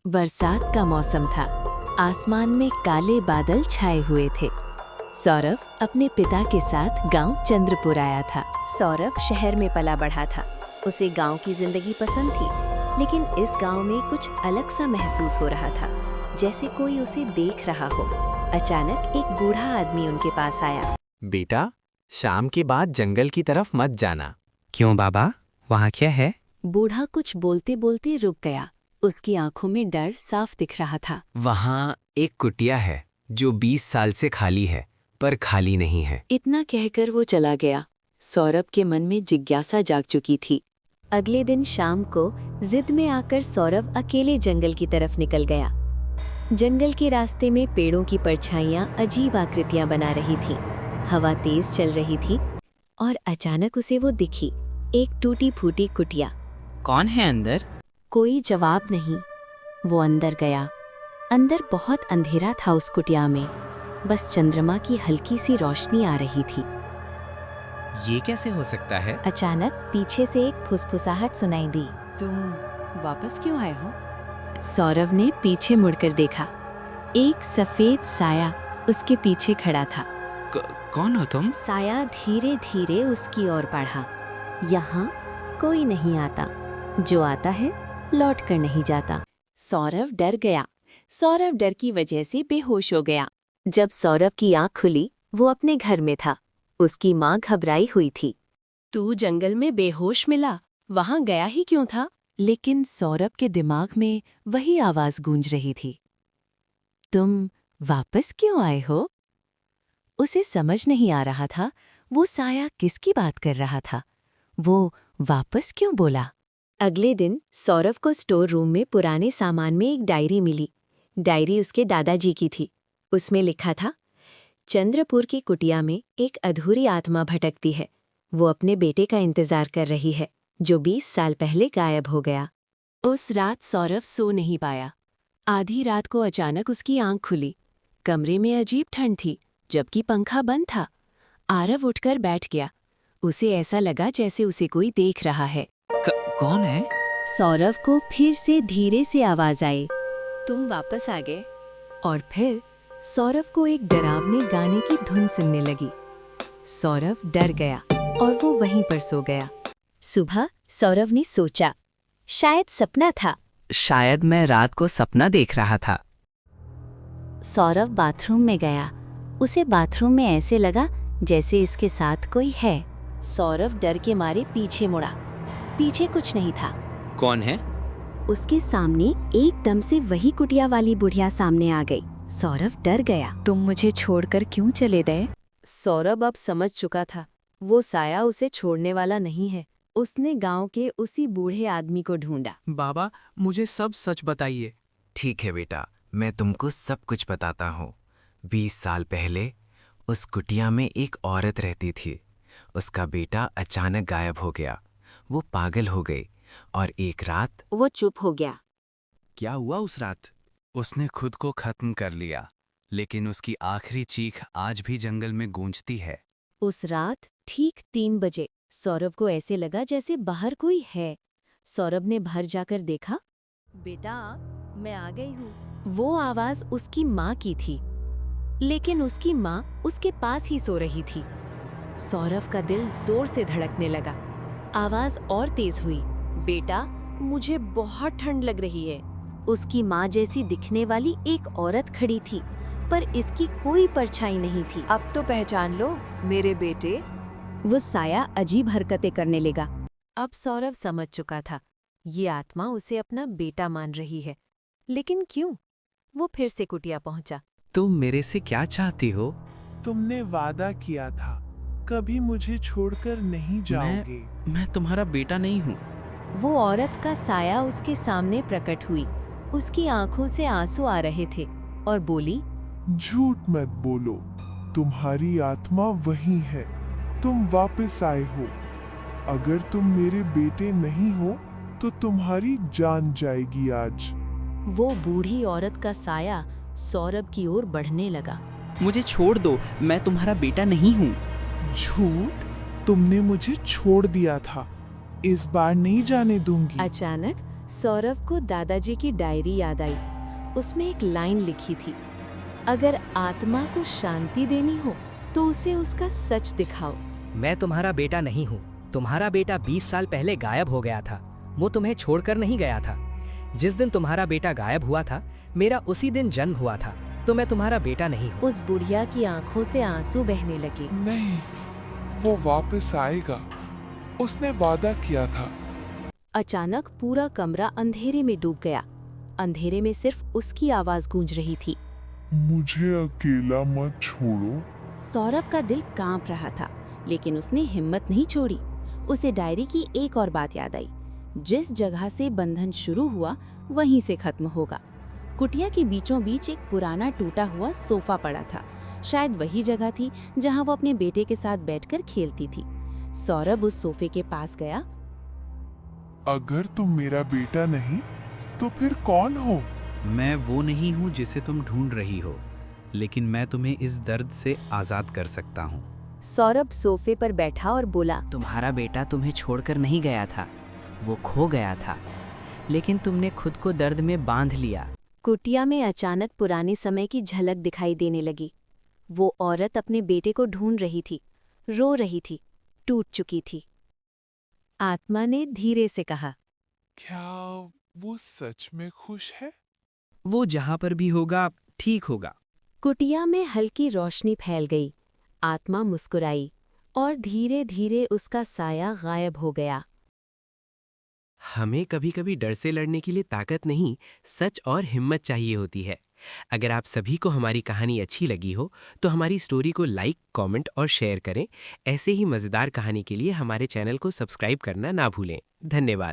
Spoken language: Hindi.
बरसात का मौसम था। आसमान में काले बादल छाए हुए थे। सौरभ अपने पिता के साथ गांव चंद्रपुर आया था। सौरभ शहर में पला बढ़ा था। उसे गांव की जिंदगी पसंद थी, लेकिन इस गांव में कुछ अलग सा महसूस हो रहा था, जैसे कोई उसे देख रहा हो। अचानक एक बूढ़ा आदमी उनके पास आया। बेटा, शाम के बाद जंगल की तरफ मत जाना। क्यों बाबा, वहाँ क्या है? बूढ़ा कुछ बोलते बोलते रुक गया। उसकी आंखों में डर साफ दिख रहा था। वहाँ एक कुटिया है जो 20 साल से खाली है, पर खाली नहीं है। इतना कहकर वो चला गया। सौरभ के मन में जिज्ञासा जाग चुकी थी। अगले दिन शाम को जिद में आकर सौरभ अकेले जंगल की तरफ निकल गया। जंगल के रास्ते में पेड़ों की परछाइयां अजीब आकृतियां बना रही थीं। हवा तेज चल रही थी और अचानक उसे वो दिखी, एक टूटी फूटी कुटिया। कौन है अंदर? कोई जवाब नहीं। वो अंदर गया। अंदर बहुत अंधेरा था उस कुटिया में। बस चंद्रमा की हल्की सी रोशनी आ रही थी। ये कैसे हो सकता है? अचानक पीछे से एक फुसफुसाहट सुनाई दी। तुम वापस क्यों आए हो? सौरभ ने पीछे मुड़कर देखा। एक सफेद साया उसके पीछे खड़ा था। कौन हो तुम? साया धीरे धीरे उसकी ओर बढ़ा। यहाँ कोई नहीं आता, जो आता है लौट कर नहीं जाता। सौरभ डर गया। सौरभ डर की वजह से बेहोश हो गया। जब सौरभ की आंख खुली, वो अपने घर में था। उसकी माँ घबराई हुई थी। तू जंगल में बेहोश मिला, वहां गया ही क्यों था? लेकिन सौरभ के दिमाग में वही आवाज गूंज रही थी। तुम वापस क्यों आए हो? उसे समझ नहीं आ रहा था वो साया किसकी बात कर रहा था। वो वापस क्यों बोला? अगले दिन सौरभ को स्टोर रूम में पुराने सामान में एक डायरी मिली। डायरी उसके दादाजी की थी। उसमें लिखा था, चंद्रपुर की कुटिया में एक अधूरी आत्मा भटकती है। वो अपने बेटे का इंतजार कर रही है, जो 20 साल पहले गायब हो गया। उस रात सौरभ सो नहीं पाया। आधी रात को अचानक उसकी आंख खुली। कमरे में अजीब ठंड थी, जबकि पंखा बंद था। आरव उठकर बैठ गया। उसे ऐसा लगा जैसे उसे कोई देख रहा है। कौन है? सौरभ को फिर से धीरे से आवाज आई। तुम वापस आ गए? और फिर सौरभ को एक डरावने गाने की धुन सुनने लगी। सौरभ डर गया और वो वहीं पर सो गया। सुबह सौरभ ने सोचा, शायद सपना था। शायद मैं रात को सपना देख रहा था। सौरभ बाथरूम में गया। उसे बाथरूम में ऐसे लगा जैसे इसके साथ कोई है। सौरभ डर के मारे पीछे मुड़ा। पीछे कुछ नहीं था। कौन है? उसके सामने एकदम से वही कुटिया वाली बुढ़िया सामने आ गई। सौरभ डर गया। तुम मुझे छोड़कर क्यों चले गए? सौरभ अब समझ चुका था, वो साया उसे छोड़ने वाला नहीं है। उसने गांव के उसी बूढ़े आदमी को ढूंढा। बाबा, मुझे सब सच बताइए। ठीक है बेटा, मैं तुमको सब कुछ बताता हूँ। 20 साल पहले उस कुटिया में एक औरत रहती थी। उसका बेटा अचानक गायब हो गया। वो पागल हो गई और एक रात वो चुप हो गया। क्या हुआ उस रात? उसने खुद को खत्म कर लिया, लेकिन उसकी आखिरी चीख आज भी जंगल में गूंजती है। उस रात ठीक 3 बजे सौरभ को ऐसे लगा जैसे बाहर कोई है। सौरभ ने बाहर जाकर देखा। बेटा, मैं आ गई हूँ। वो आवाज उसकी माँ की थी, लेकिन उसकी माँ उसके पास ही सो रही थी। सौरभ का दिल जोर से धड़कने लगा। आवाज और तेज हुई। बेटा, मुझे बहुत ठंड लग रही है। उसकी माँ जैसी दिखने वाली एक औरत खड़ी थी, पर इसकी कोई परछाई नहीं थी। अब तो पहचान लो मेरे बेटे। वो साया अजीब हरकतें करने लगा। अब सौरभ समझ चुका था, ये आत्मा उसे अपना बेटा मान रही है। लेकिन क्यों? वो फिर से कुटिया पहुंचा। तुम मेरे से क्या चाहती हो? तुमने वादा किया था, कभी मुझे छोड़कर नहीं जाओगे। मैं तुम्हारा बेटा नहीं हूँ। वो औरत का साया उसके सामने प्रकट हुई। उसकी आंखों से आंसू आ रहे थे और बोली, झूठ मत बोलो, तुम्हारी आत्मा वही है। तुम वापस आए हो। अगर तुम मेरे बेटे नहीं हो तो तुम्हारी जान जाएगी आज। वो बूढ़ी औरत का साया सौरभ की ओर बढ़ने लगा। मुझे छोड़ दो, मैं तुम्हारा बेटा नहीं हूँ। झूठ? तुमने मुझे छोड़ दिया था, इस बार नहीं जाने दूंगी। अचानक सौरभ को दादाजी की डायरी याद आई। उसमें एक लाइन लिखी थी, अगर आत्मा को शांति देनी हो तो उसे उसका सच दिखाओ। मैं तुम्हारा बेटा नहीं हूँ। तुम्हारा बेटा 20 साल पहले गायब हो गया था। वो तुम्हें छोड़कर नहीं गया था। जिस दिन तुम्हारा बेटा गायब हुआ था, मेरा उसी दिन जन्म हुआ था, तो मैं तुम्हारा बेटा नहीं हूँ। उस बुढ़िया की आंखों से आंसू बहने लगे। नहीं, वो वापस आएगा। उसने वादा किया था। अचानक पूरा कमरा अंधेरे में डूब गया। अंधेरे में सिर्फ उसकी आवाज गूंज रही थी, मुझे अकेला मत छोड़ो। सौरभ का दिल कांप रहा था, लेकिन उसने हिम्मत नहीं छोड़ी। उसे डायरी की एक और बात याद आई, जिस जगह से बंधन शुरू हुआ वहीं से खत्म होगा। कुटिया के बीचों बीच एक पुराना टूटा हुआ सोफा पड़ा था। शायद वही जगह थी जहां वो अपने बेटे के साथ बैठकर खेलती थी। सौरभ उस सोफे के पास गया। अगर तुम मेरा बेटा नहीं तो फिर कौन हो? मैं वो नहीं हूँ जिसे तुम ढूंढ रही हो, लेकिन मैं तुम्हें इस दर्द से आज़ाद कर सकता हूँ। सौरभ सोफे पर बैठा और बोला, तुम्हारा बेटा तुम्हें छोड़कर नहीं गया था, वो खो गया था, लेकिन तुमने खुद को दर्द में बांध लिया। कुटिया में अचानक पुराने समय की झलक दिखाई देने लगी। वो औरत अपने बेटे को ढूंढ रही थी, रो रही थी, टूट चुकी थी। आत्मा ने धीरे से कहा, क्या वो सच में खुश है? वो जहाँ पर भी होगा ठीक होगा। कुटिया में हल्की रोशनी फैल गई। आत्मा मुस्कुराई और धीरे धीरे उसका साया गायब हो गया। हमें कभी कभी डर से लड़ने के लिए ताकत नहीं, सच और हिम्मत चाहिए होती है। अगर आप सभी को हमारी कहानी अच्छी लगी हो तो हमारी स्टोरी को लाइक, कमेंट और शेयर करें। ऐसे ही मज़ेदार कहानी के लिए हमारे चैनल को सब्सक्राइब करना ना भूलें। धन्यवाद।